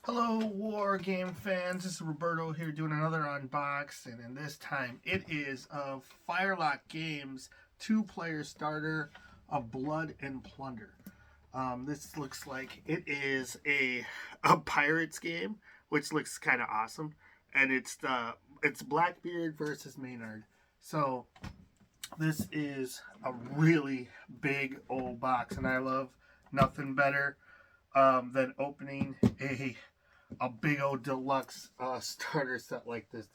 Hello, War Game fans. This is Roberto here doing another unboxing, and this time it is of Firelock Games 2-player starter of Blood and Plunder. This looks like it is a pirates game, which looks kind of awesome, and it's Blackbeard versus Maynard. So this is a really big old box, and I love nothing better than opening a big old deluxe starter set like this.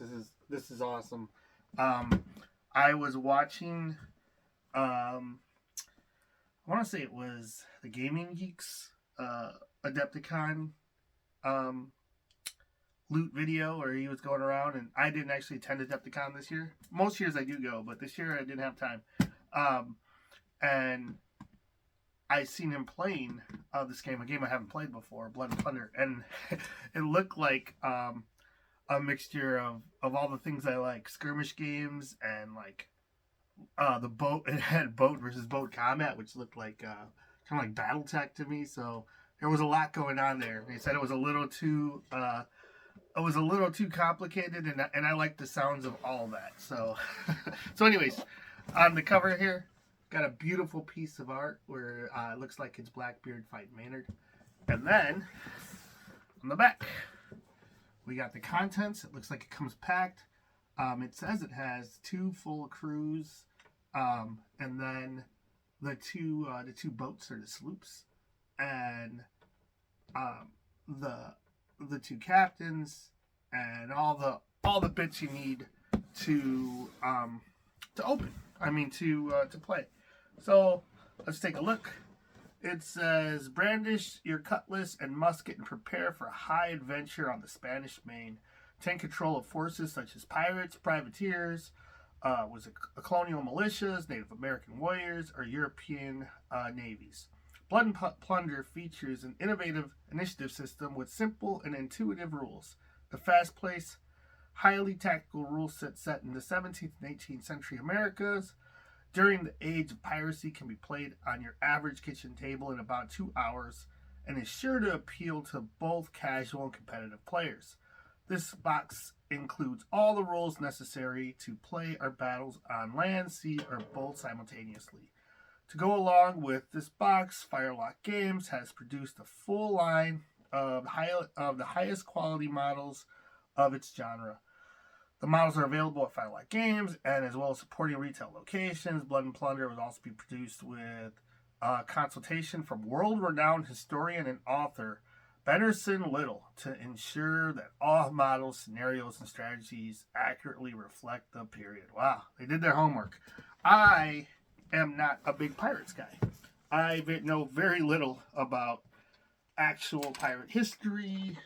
This is awesome. I was watching. I want to say it was the Gaming Geeks Adepticon loot video where he was going around, and I didn't actually attend Adepticon this year. Most years I do go, but this year I didn't have time. And I seen him playing this game, a game I haven't played before, Blood and Plunder, and it looked like a mixture of all the things I like, skirmish games, and like the boat. It had boat versus boat combat, which looked like kind of like BattleTech to me. So there was a lot going on there. They said it was a little too complicated, and I like the sounds of all that. So so anyways, on the cover here. Got a beautiful piece of art where it looks like it's Blackbeard fighting Maynard. And then, on the back, we got the contents. It looks like it comes packed. It says it has 2 full crews, and then the two boats or the sloops, and the 2 captains, and all the bits you need to open. I mean to play. So let's take a look. It says, brandish your cutlass and musket and prepare for a high adventure on the Spanish Main. Take control of forces such as pirates, privateers, colonial militias, Native American warriors, or European navies. Blood and Plunder features an innovative initiative system with simple and intuitive rules. The fast-paced, highly tactical rule set in the 17th and 18th century Americas during the age of piracy can be played on your average kitchen table in about 2 hours and is sure to appeal to both casual and competitive players. This box includes all the rules necessary to play our battles on land, sea, or both simultaneously. To go along with this box, Firelock Games has produced a full line of the highest quality models of its genre. The models are available at Firelock Games, and as well as supporting retail locations. Blood and Plunder will also be produced with consultation from world-renowned historian and author Bennerson Little to ensure that all models, scenarios, and strategies accurately reflect the period. Wow, they did their homework. I am not a big pirates guy. I know very little about actual pirate history,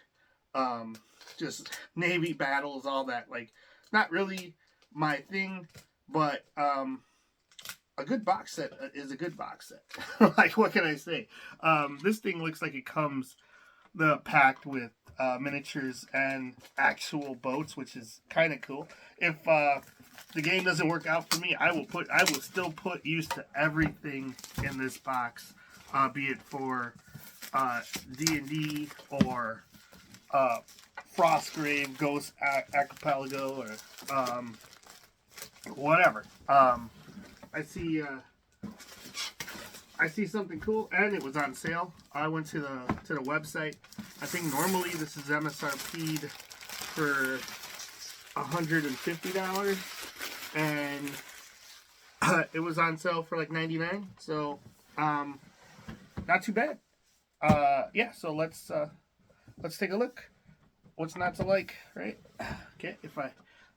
just Navy battles, all that. Like, not really my thing, but a good box set is a good box set. Like, what can I say? This thing looks like it comes packed with miniatures and actual boats, which is kind of cool. If the game doesn't work out for me, I will still put use to everything in this box, be it for D&D or Frostgrave, Ghost Archipelago, or whatever. I see something cool, and it was on sale. I went to the website. I think normally this is MSRP'd for $150, and it was on sale for like $99. So not too bad. Yeah. So let's take a look. What's not to like, right? Okay, I'm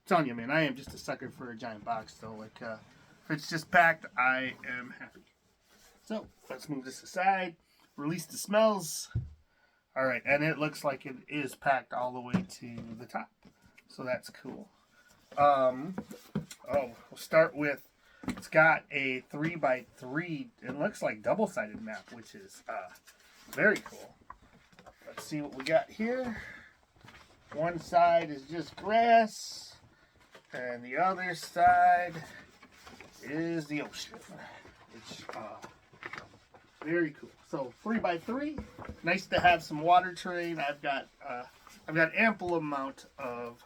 telling you, man, I am just a sucker for a giant box. So, like, if it's just packed, I am happy. So, let's move this aside. Release the smells. All right, and it looks like it is packed all the way to the top. So, that's cool. We'll start with, it's got a 3x3, it looks like double-sided map, which is very cool. Let's see what we got here. One side is just grass, and the other side is the ocean, which Very cool. So 3x3. Nice to have some water terrain. I've got ample amount of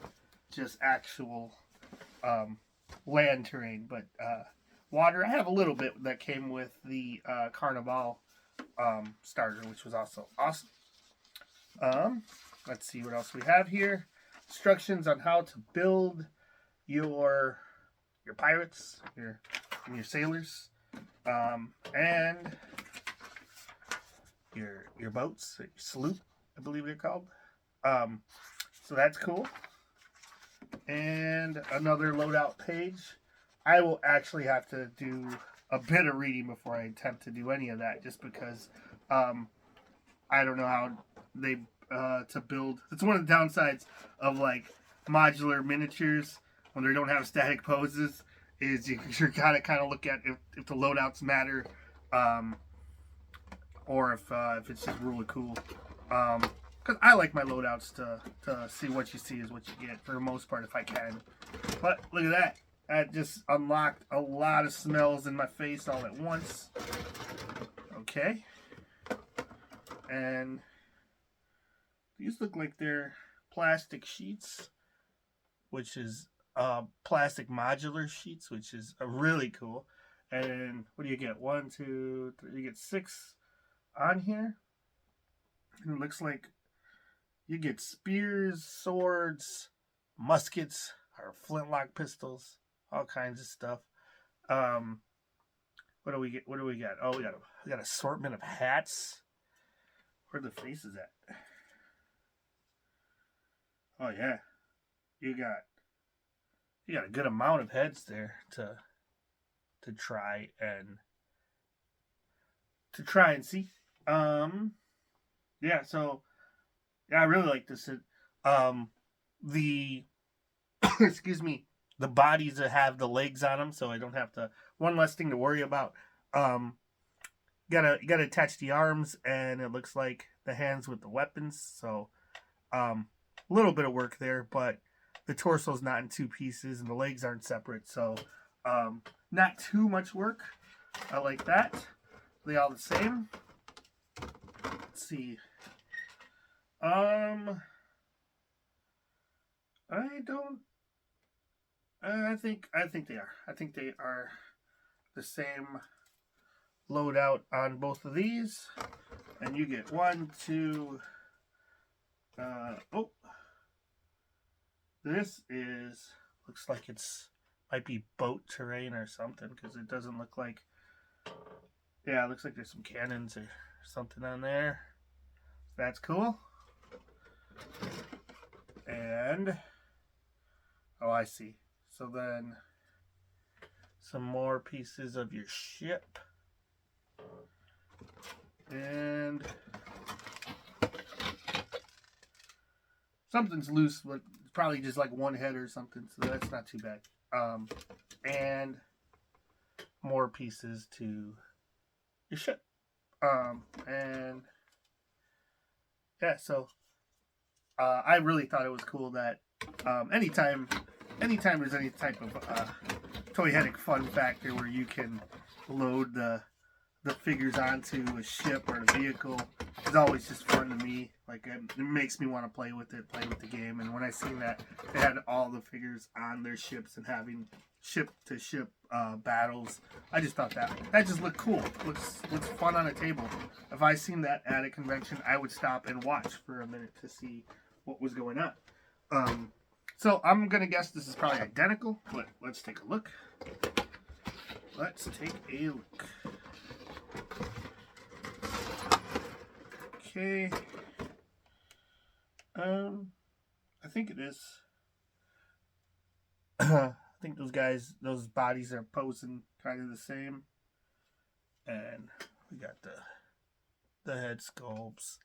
just actual land terrain, but water. I have a little bit that came with the Carnival starter, which was also awesome. Let's see what else we have here. Instructions on how to build your pirates, your sailors, and your boats, your sloop, I believe they're called. So that's cool. And another loadout page. I will actually have to do a bit of reading before I attempt to do any of that, just because I don't know how they to build. It's one of the downsides of like modular miniatures when they don't have static poses. Is you're gotta kind of look at if the loadouts matter, or if it's just really cool. Because I like my loadouts to see what you see is what you get for the most part if I can. But look at that. That just unlocked a lot of smells in my face all at once. Okay. And these look like they're plastic sheets, which is plastic modular sheets, which is really cool. And what do you get? 1, 2, 3. You get 6 on here. And it looks like you get spears, swords, muskets, or flintlock pistols, all kinds of stuff. What do we get? What do we got? Oh, we got an assortment of hats. Where are the faces at? Oh yeah, you got a good amount of heads there to try and see. Yeah, so yeah, I really like this. The excuse me, the bodies that have the legs on them, so I don't have to. One less thing to worry about. You gotta attach the arms, and it looks like the hands with the weapons. So, a little bit of work there, but the torso's not in 2 pieces, and the legs aren't separate. So, not too much work. I like that. They all the same. Let's see. I think they are. I think they are the same loadout on both of these. And you get 1, 2. This looks like might be boat terrain or something, because it doesn't look like. Yeah, it looks like there's some cannons or something on there. That's cool. And oh, I see. So then some more pieces of your ship. And something's loose, but probably just like one head or something, so that's not too bad. And more pieces to your ship. And yeah, so I really thought it was cool that anytime there's any type of toyetic fun factor where you can load the figures onto a ship or a vehicle is always just fun to me. Like, it makes me want to play with the game. And when I seen that they had all the figures on their ships and having ship to ship battles, I just thought that just looked cool. Looks fun on a table. If I seen that at a convention, I would stop and watch for a minute to see what was going on. So I'm gonna guess this is probably identical, but let's take a look. Let's take a look. Okay. I think it is. I think those bodies are posing kind of the same. And we got the head sculpts,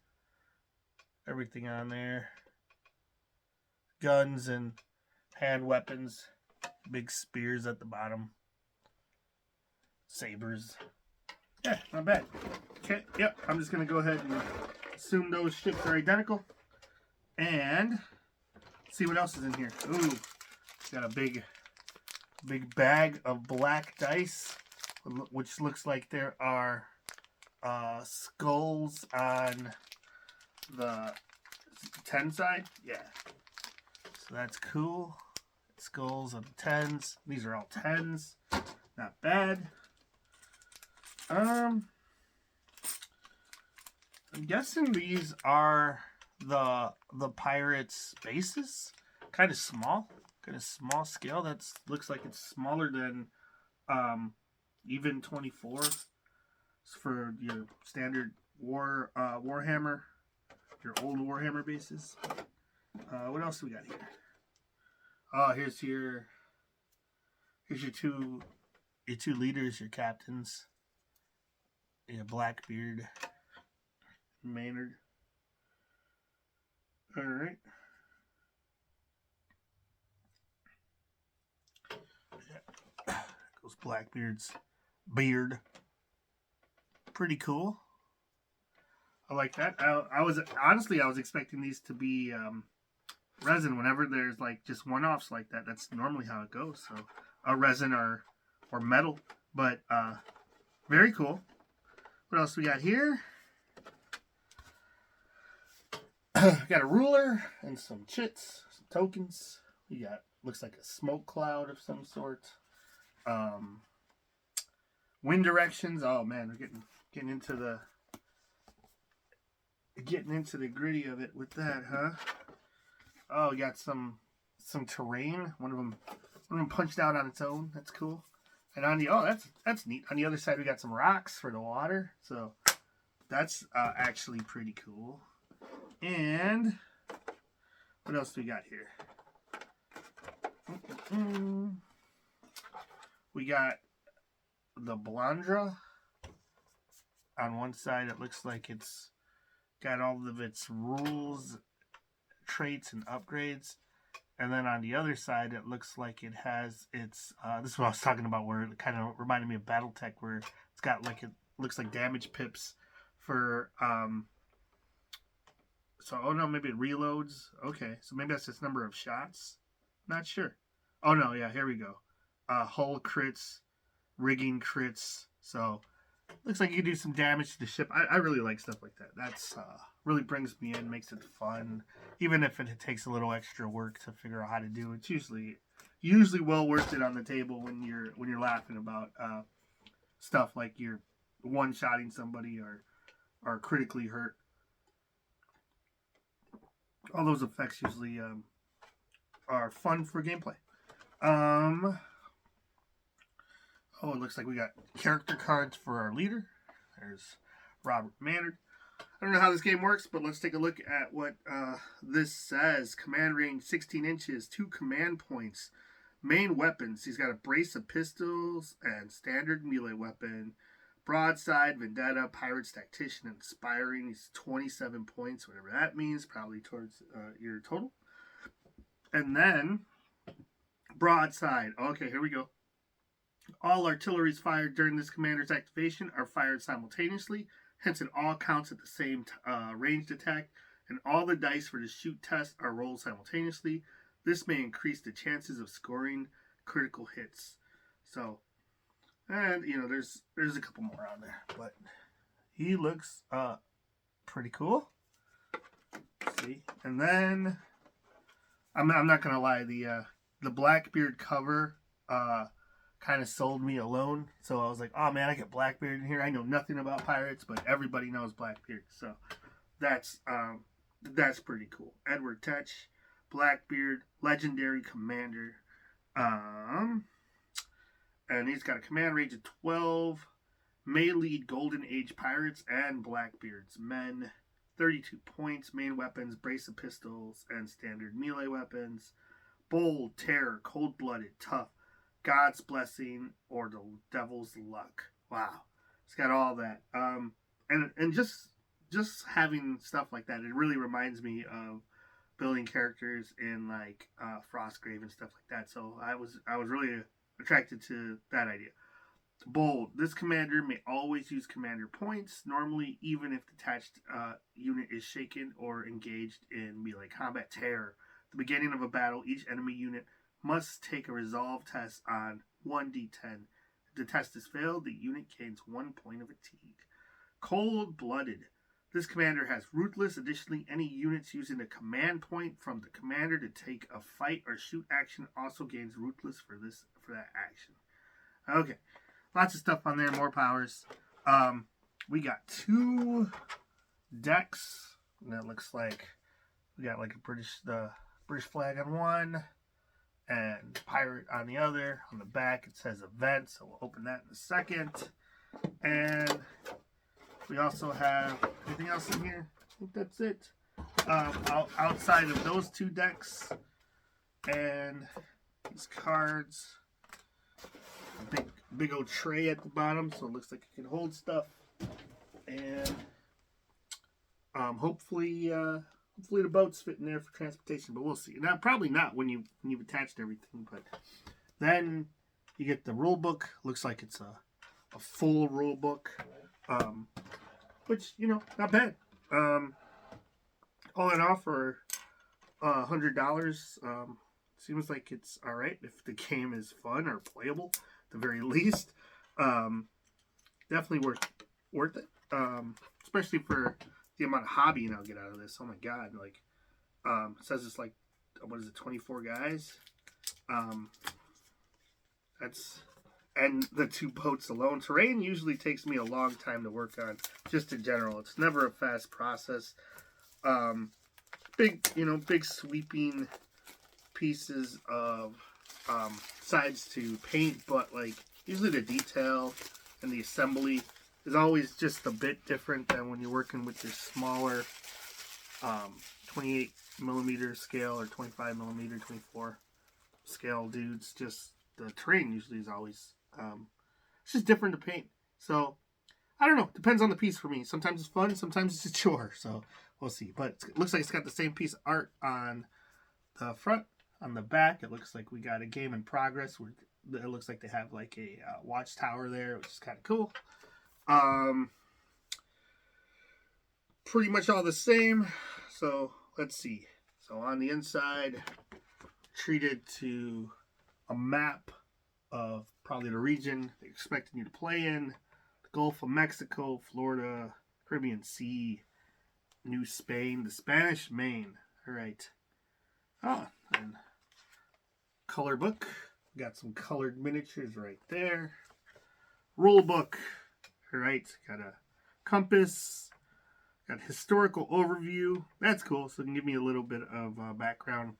everything on there. Guns and hand weapons, big spears at the bottom, sabers. Yeah, not bad. Okay, yep, I'm just going to go ahead and assume those ships are identical. And see what else is in here. Ooh, got a big bag of black dice, which looks like there are skulls on the 10 side. Yeah. So that's cool. Skulls on the 10s. These are all 10s. Not bad. I'm guessing these are the pirates' bases. Kind of small scale. That looks like it's smaller than even 24 for your standard Warhammer, your old Warhammer bases. What else do we got here? Oh, here's your two leaders, your captains. Yeah, Black Beard, Maynard. All right. Yeah. Goes Blackbeard's beard. Pretty cool. I like that. I was expecting these to be resin. Whenever there's like just one-offs like that, that's normally how it goes. So a resin or metal, but very cool. What else we got here? Got a ruler and some chits, some tokens. We got, looks like a smoke cloud of some sort. Wind directions. Oh man, we're getting into the gritty of it with that, huh? Oh, we got some terrain. One of them punched out on its own. That's cool. And on the that's neat. On the other side, we got some rocks for the water. So that's actually pretty cool. And what else do we got here? We got the Blandra. On one side, it looks like it's got all of its rules, traits, and upgrades. And then on the other side, it looks like it has its... this is what I was talking about, where it kind of reminded me of Battletech, where it's got like... It looks like damage pips for... So, oh no, maybe it reloads. Okay, so maybe that's its number of shots. Not sure. Oh no, yeah, here we go. Hull crits, rigging crits. So, looks like you can do some damage to the ship. I really like stuff like that. That's really brings me in, makes it fun. Even if it takes a little extra work to figure out how to do it, it's usually well worth it on the table when you're laughing about stuff like you're one-shotting somebody or critically hurt. All those effects usually are fun for gameplay. Oh, it looks like we got character cards for our leader. There's Robert Maynard. I don't know how this game works, but let's take a look at what this says. Command range 16 inches, 2 command points. Main weapons. He's got a brace of pistols and standard melee weapon. Broadside, Vendetta, Pirates, Tactician, Inspiring. He's 27 points, whatever that means, probably towards your total. And then, Broadside. Okay, here we go. All artilleries fired during this commander's activation are fired simultaneously. Hence, it all counts at the same ranged attack. And all the dice for the shoot test are rolled simultaneously. This may increase the chances of scoring critical hits. So... And, you know, there's a couple more on there. But he looks pretty cool. See? And then, I'm not going to lie, the Blackbeard cover kind of sold me alone. So I was like, oh man, I get Blackbeard in here. I know nothing about pirates, but everybody knows Blackbeard. So that's pretty cool. Edward Tetch, Blackbeard, Legendary Commander. And he's got a command range of 12. May lead Golden Age Pirates and Blackbeard's men. 32 points. Main weapons, brace of pistols, and standard melee weapons. Bold, terror, cold-blooded, tough, God's blessing, or the devil's luck. Wow. It's got all that. And just having stuff like that, it really reminds me of building characters in like Frostgrave and stuff like that. So I was really attracted to that idea. Bold. This commander may always use commander points, normally even if the attached unit is shaken or engaged in melee combat. Terror. At the beginning of a battle, each enemy unit must take a resolve test on 1d10. If the test is failed, the unit gains 1 point of fatigue. Cold-blooded. This commander has ruthless. Additionally, any units using a command point from the commander to take a fight or shoot action also gains ruthless for that action. Okay, lots of stuff on there. More powers. We got 2 decks. And that looks like we got like the British flag on one and pirate on the other. On the back it says event, so we'll open that in a second. And we also have anything else in here? I think that's it. Outside of those 2 decks and these cards, a big old tray at the bottom, so it looks like it can hold stuff. And hopefully the boats fit in there for transportation, but we'll see. Now, probably not when you've attached everything, but then you get the rule book. Looks like it's a full rule book, which, you know, not bad. All in all, for $100, seems like it's all right if the game is fun or playable, at the very least. Definitely worth it, especially for the amount of hobbying I'll get out of this. Oh my god, like, it says it's like, what is it, 24 guys? And the 2 boats alone. Terrain usually takes me a long time to work on, just in general. It's never a fast process. Big sweeping pieces of sides to paint, but like, usually the detail and the assembly is always just a bit different than when you're working with your smaller 28mm scale or 25mm, 24 scale dudes. Just the terrain usually is always it's just different to paint. So I don't know, depends on the piece for me. Sometimes it's fun, sometimes it's a chore, so we'll see. But it looks like it's got the same piece of art on the front. On the back, it looks like we got a game in progress. It looks like they have like a watchtower there, which is kind of cool. Pretty much all the same. So let's see. So on the inside, treated to a map of probably the region they're expecting you to play in: the Gulf of Mexico, Florida, Caribbean Sea, New Spain, the Spanish Main. All right. And color book. Got some colored miniatures right there. Rule book. All right. Got a compass. Got historical overview. That's cool. So it can give me a little bit of background.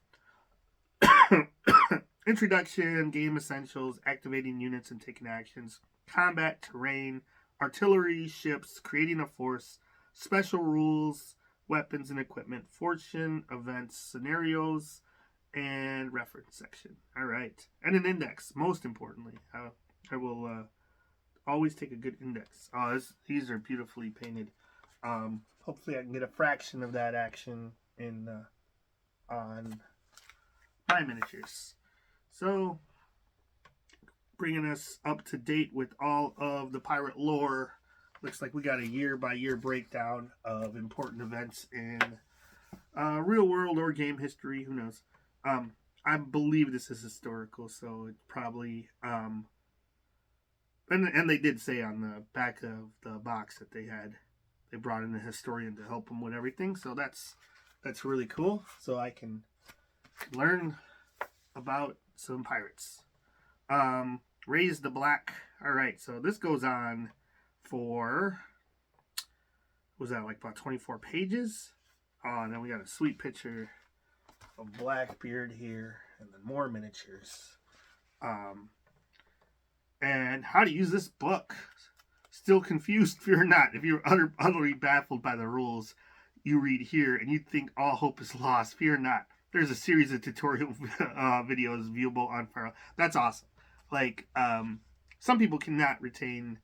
Introduction, game essentials, activating units and taking actions, combat, terrain, artillery, ships, creating a force, special rules, weapons and equipment, fortune, events, scenarios, and reference section. All right. And an index, most importantly. I will always take a good index. These are beautifully painted. Hopefully I can get a fraction of that action in on my miniatures. So, bringing us up to date with all of the pirate lore. Looks like we got a year-by-year breakdown of important events in real world or game history. Who knows? I believe this is historical, so it's probably... and they did say on the back of the box that they brought in a historian to help them with everything. So that's really cool. So I can learn about some pirates. Raise the Black. All right, so this goes on for, was that like about 24 pages? And then we got a sweet picture of Blackbeard here, and then more miniatures. And how to use this book. Still confused? Fear not. If you're utterly baffled by the rules you read here and you think all hope is lost, fear not. There's a series of tutorial videos viewable on Firelock. That's awesome. Like, some people cannot retain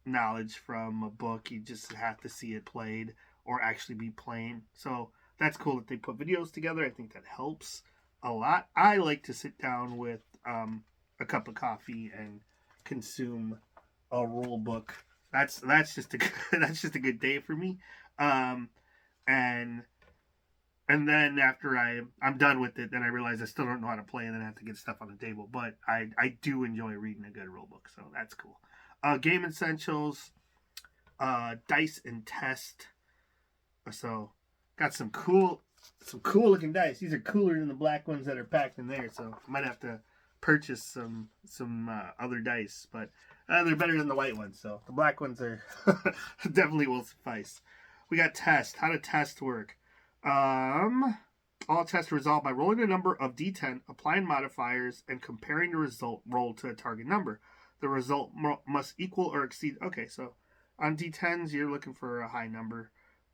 knowledge from a book. You just have to see it played or actually be playing. So that's cool that they put videos together. I think that helps a lot. I like to sit down with a cup of coffee and consume a rule book. That's just a good day for me. And then after I'm done with it, then I realize I still don't know how to play, and then I have to get stuff on the table. But I do enjoy reading a good rule book, so that's cool. Game essentials. dice and test. So got some cool looking dice. These are cooler than the black ones that are packed in there. So I might have to purchase some other dice, but they're better than the white ones. So the black ones are definitely will suffice. We got test. How to test work? All tests are resolved by rolling a number of d10, applying modifiers, and comparing the result roll to a target number. The result must equal or exceed. Okay, so on d10s, you're looking for a high number.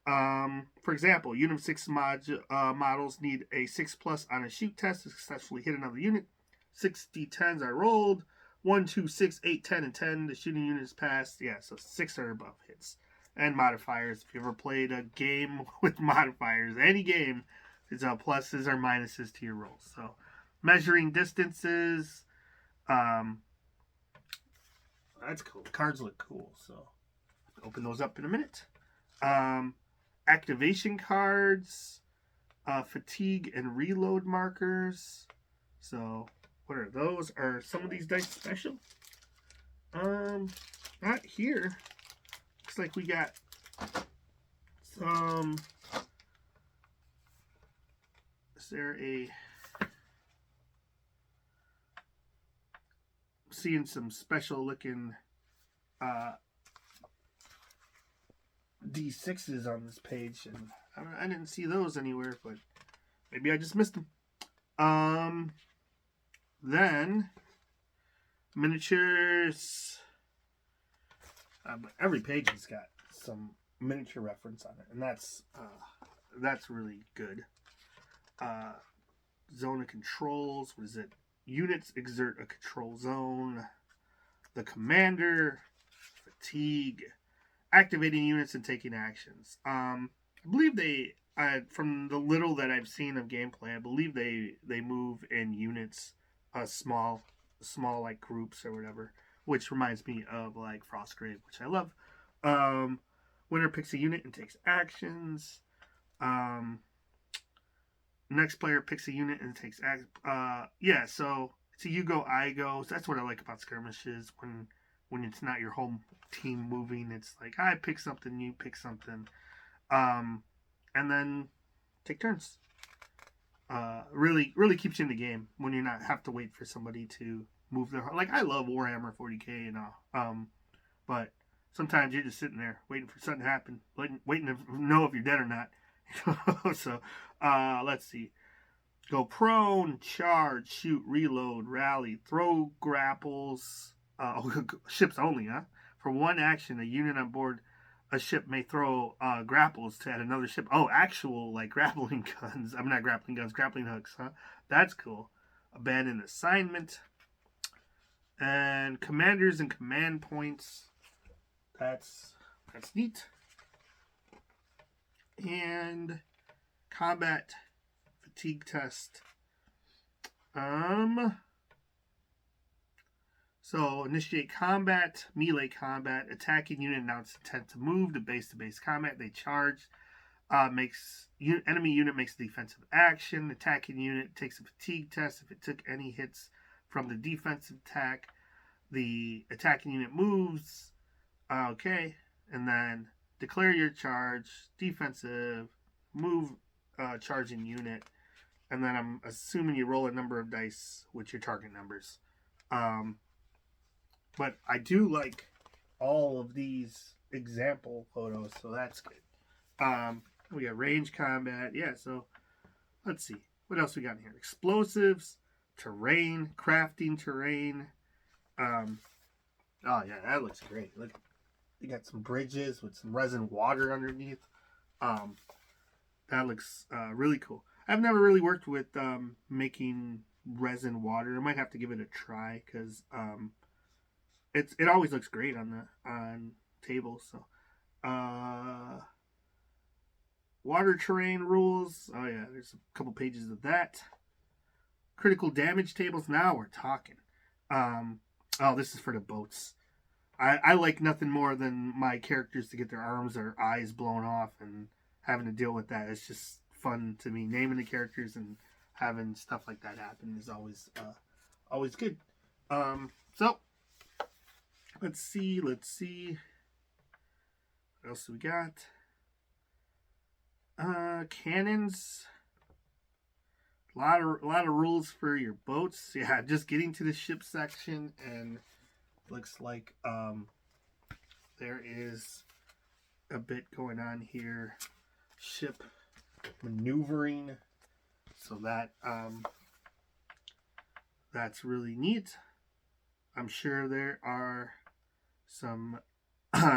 For example, Unit 6 models need a 6+ on a shoot test to successfully hit another unit. 6 d10s are rolled. 1, 2, 6, 8, 10, and 10. The shooting unit is passed. Yeah, so 6 or above hits. And modifiers. If you ever played a game with modifiers, any game, it's pluses or minuses to your rolls. So, measuring distances. That's cool. The cards look cool. So, open those up in a minute. Activation cards, fatigue and reload markers. So, what are those? Are some of these dice special? Not here. Looks like we got some. Is there a? Seeing some special looking D6s on this page, and I didn't see those anywhere, but maybe I just missed them. Then miniatures. Every page has got some miniature reference on it, and that's really good. Zone of controls. What is it? Units exert a control zone. The commander. Fatigue. Activating units and taking actions. I believe they, from the little that I've seen of gameplay, I believe they move in units, small like groups or whatever, which reminds me of like Frostgrave, which I love. Winner picks a unit and takes actions. Next player picks a unit and takes actions. Yeah, so it's a you go, I go. So that's what I like about skirmishes. When it's not your home team moving, it's like I pick something, you pick something, and then take turns. Really keeps you in the game when you're not have to wait for somebody to move their. Like I love Warhammer 40K and all, but sometimes you're just sitting there waiting for something to happen, waiting to know if you're dead or not. So let's see. Go prone, charge, shoot, reload, rally, throw grapples. Ships only, huh? For one action, a unit on board a ship may throw grapples to add another ship. Oh, actual like grappling guns. I'm not grappling guns, grappling hooks, huh? That's cool. Abandon assignment. And commanders and command points. That's neat. And combat fatigue test. So initiate combat, melee combat, attacking unit announce intent to move to base combat. They charge. Enemy unit makes a defensive action. Attacking unit takes a fatigue test. If it took any hits from the defensive attack, the attacking unit moves. Okay, and then declare your charge, defensive, move, charging unit, and then I'm assuming you roll a number of dice with your target numbers. But I do like all of these example photos, so that's good. We got range combat. Yeah, so let's see. What else we got in here? Explosives, terrain, crafting terrain. Oh, yeah, that looks great. Look, you got some bridges with some resin water underneath. That looks really cool. I've never really worked with making resin water. I might have to give it a try because it always looks great on tables. So water terrain rules. Oh yeah, there's a couple pages of that. Critical damage tables. Now we're talking. Oh, this is for the boats. I like nothing more than my characters to get their arms or eyes blown off and having to deal with that. It's just fun to me. Naming the characters and having stuff like that happen is always good. So let's see. What else do we got? Cannons. A lot of rules for your boats. Yeah, just getting to the ship section, and looks like there is a bit going on here. Ship maneuvering. So that that's really neat. I'm sure there are some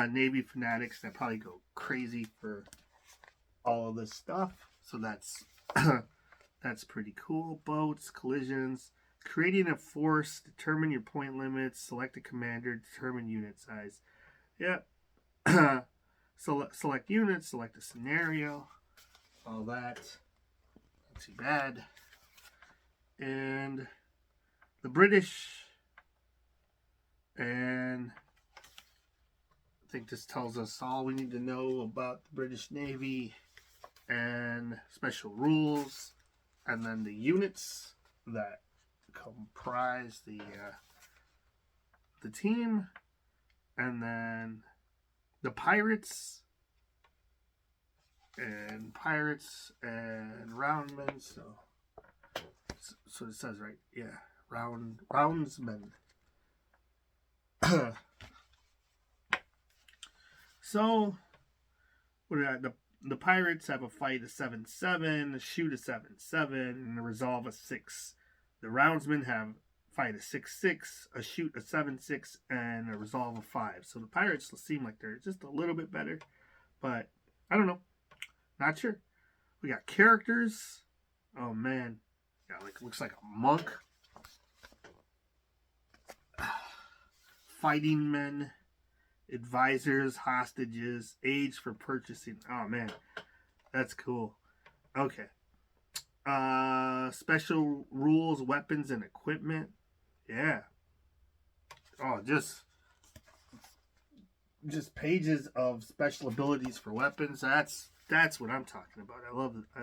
Navy fanatics that probably go crazy for all of this stuff. So that's that's pretty cool. Boats, collisions, creating a force, determine your point limits, select a commander, determine unit size. Yep. Select units, select a scenario, all that. Not too bad. And the British, and I think this tells us all we need to know about the British Navy and special rules, and then the units that comprise the team, and then the pirates and roundmen. So it says right, yeah, roundsmen. So what do we got? The pirates have a fight a 7-7, a shoot a 7-7, and a resolve a 6. The roundsmen have fight a 6-6, a shoot a 7-6, and a resolve a 5. So the pirates seem like they're just a little bit better, but I don't know. Not sure. We got characters. Oh man, yeah, like looks like a monk. Fighting men, advisors, hostages, aids for purchasing. Oh man, that's cool. Okay. Special rules, weapons, and equipment. Yeah. Oh, just pages of special abilities for weapons. That's what I'm talking about. I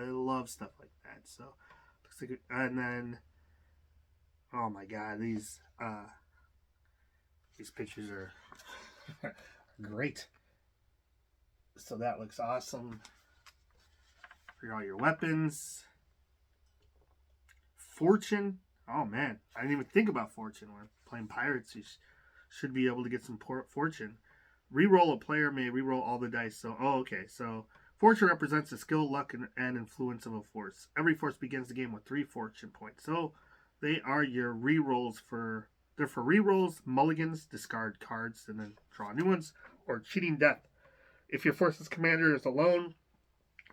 love stuff like that. So, looks like, and then, oh my God, these pictures are great. So that looks awesome. For all your weapons. Fortune. Oh man, I didn't even think about fortune when playing pirates. You should be able to get some fortune. Reroll. A player may reroll all the dice. So, okay. So, fortune represents the skill, luck, and influence of a force. Every force begins the game with 3 fortune points. So, they are your rerolls for. They're for rerolls, mulligans, discard cards, and then draw new ones, or cheating death. If your force's commander is alone,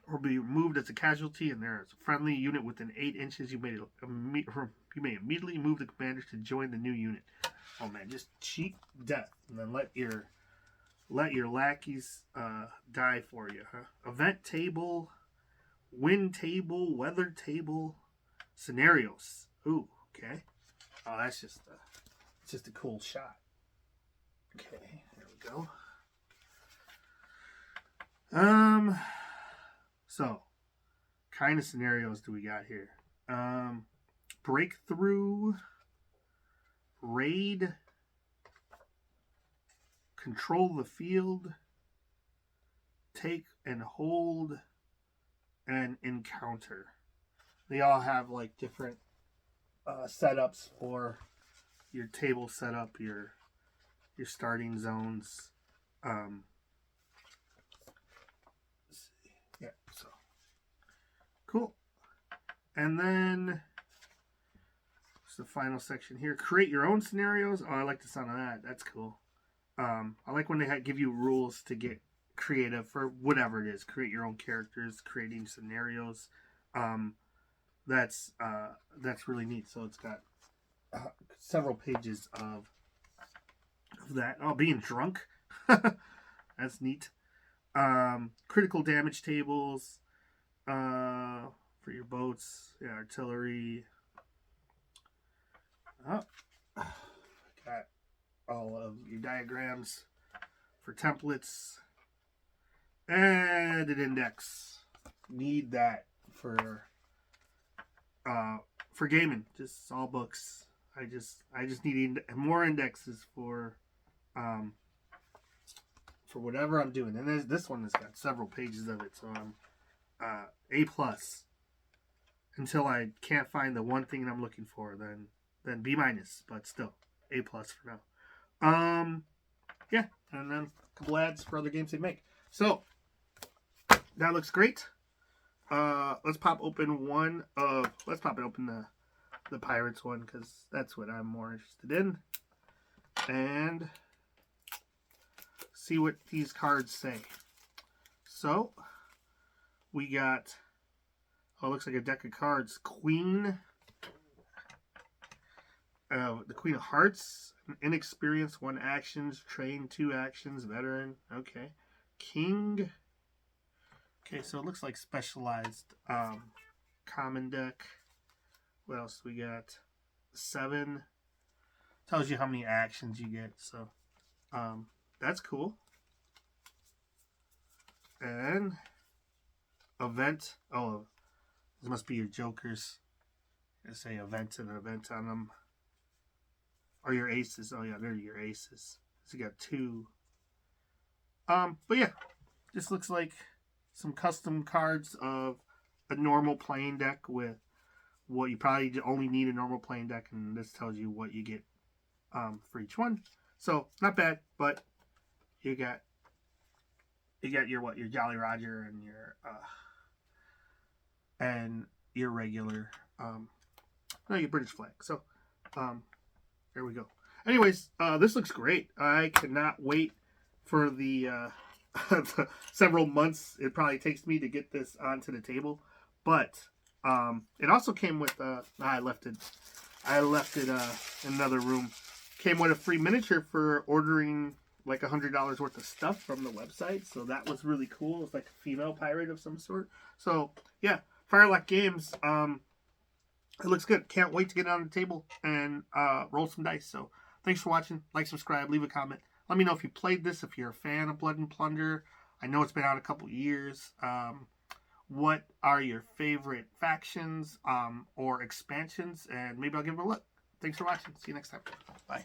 or be removed as a casualty, and there is a friendly unit within 8 inches, you may immediately move the commander to join the new unit. Oh man, just cheat death, and then let your lackeys die for you, huh? Event table, wind table, weather table, scenarios. Ooh, okay. Oh, that's just a cool shot. Okay, there we go. So, kind of scenarios do we got here? Breakthrough, raid, control the field, take and hold, and encounter. They all have like different setups for your table setup, your starting zones. Yeah, so cool. And then it's the final section here. Create your own scenarios. Oh, I like the sound of that. That's cool. I like when they give you rules to get creative for whatever it is. Create your own characters, creating scenarios. That's really neat. So it's got several pages of that. Oh, being drunk. That's neat. Critical damage tables for your boats. Yeah, artillery. Oh, got all of your diagrams for templates. And an index. Need that for gaming. Just all books. I just need more indexes for for whatever I'm doing. And this one has got several pages of it, so I'm A+. Until I can't find the one thing I'm looking for, then B-, but still A+ for now. Yeah, and then a couple ads for other games they make. So that looks great. Let's pop open the Pirates one, because that's what I'm more interested in, and see what these cards say. So we got, oh, it looks like a deck of cards. Queen, the Queen of Hearts, inexperienced, 1 actions, trained 2 actions, veteran. Okay. King. Okay, so it looks like specialized common deck. What else we got? 7. Tells you how many actions you get, so that's cool. And event. Oh, this must be your jokers. I say event and an event on them. Or your aces. Oh yeah, they're your aces. So you got 2. But yeah, this looks like some custom cards of a normal playing deck with what you probably only need a normal playing deck, and this tells you what you get for each one. So not bad, but you got your Jolly Roger and your regular your British flag. So there we go. Anyways, this looks great. I cannot wait for the several months it probably takes me to get this onto the table. But it also came with I left it in another room. Came with a free miniature for ordering like $100 worth of stuff from the website. So that was really cool. It's like a female pirate of some sort. So yeah, Firelock Games. It looks good. Can't wait to get it on the table and roll some dice. So thanks for watching. Like, subscribe, leave a comment. Let me know if you played this, if you're a fan of Blood and Plunder. I know it's been out a couple years. What are your favorite factions or expansions? And maybe I'll give it a look. Thanks for watching. See you next time. Bye.